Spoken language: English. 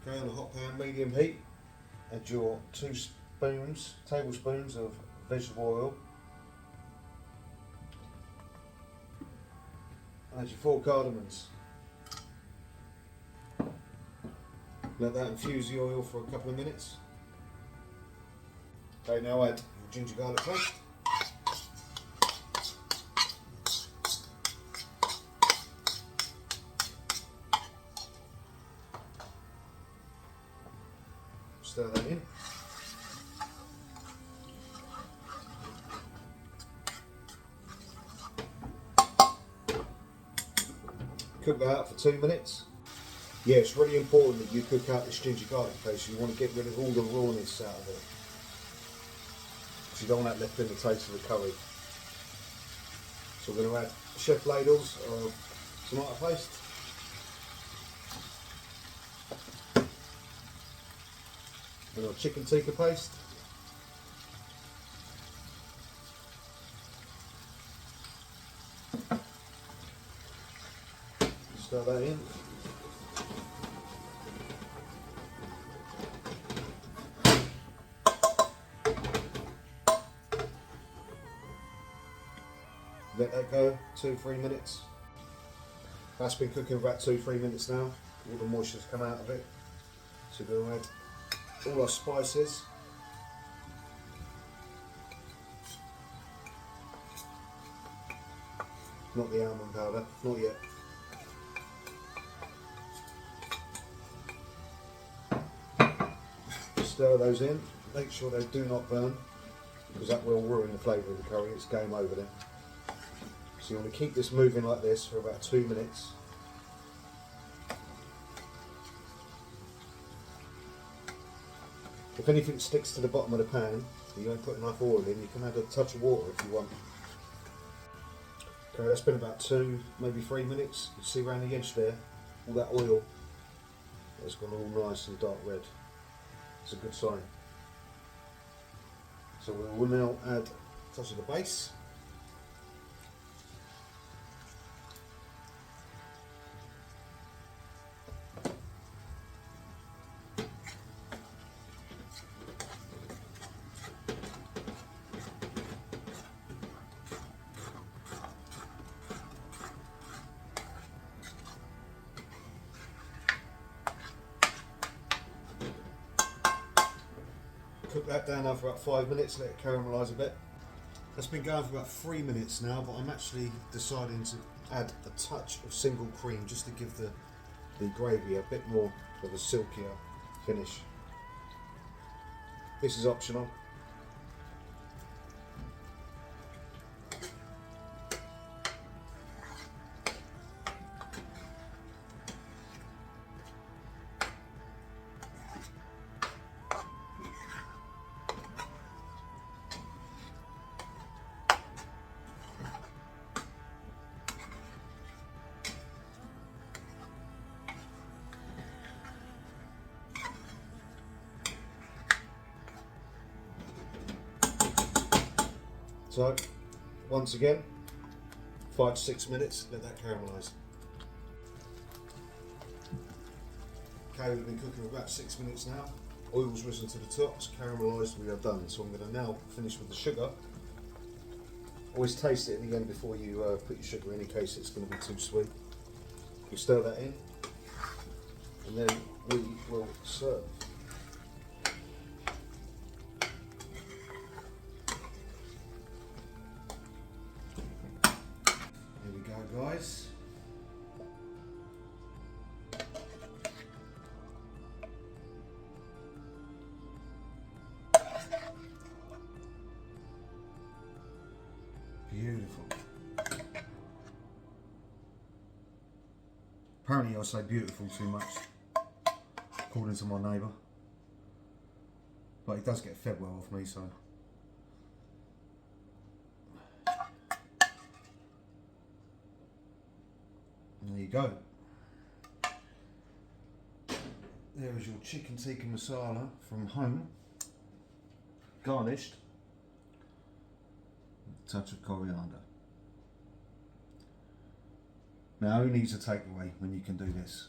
Okay, on a hot pan, medium heat, add your 2 tablespoons of vegetable oil. Add your 4 cardamons. Let that infuse the oil for a couple of minutes. Okay, now add your ginger garlic paste. Stir that in. Cook that out for 2 minutes. Yeah, it's really important that you cook out this ginger garlic paste. You want to get rid of all the rawness out of it. Because you don't want that left in the taste of the curry. So we're going to add chef ladles of tomato paste. And our chicken tikka paste. Stir that in. Let that go 2-3 minutes. That's been cooking for about 2-3 minutes now. All the moisture's come out of it. So we're going to add all our spices. Not the almond powder, not yet. Stir those in, make sure they do not burn, because that will ruin the flavour of the curry. It's game over then. So you want to keep this moving like this for about 2 minutes. If anything sticks to the bottom of the pan, you don't put enough oil in, you can add a touch of water if you want. Okay, that's been about 2, maybe 3 minutes. You see around the edge there, all that oil has gone all nice and dark red. It's a good sign. So we will now add a touch of the base. Cook that down now for about 5 minutes, let it caramelise a bit. That's been going for about 3 minutes now, but I'm actually deciding to add a touch of single cream just to give the gravy a bit more of a silkier finish. This is optional. So, once again, 5 to 6 minutes, let that caramelise. Okay, we've been cooking for about 6 minutes now. Oil's risen to the top, it's caramelised, we are done. So I'm going to now finish with the sugar. Always taste it at the end before you put your sugar in case it's going to be too sweet. You stir that in, and then we will serve. Guys, beautiful. Apparently I say beautiful too much, according to my neighbour, but it does get fed well off me, so there you go. There is your chicken tikka masala from home, garnished with a touch of coriander. Now who needs a takeaway when you can do this?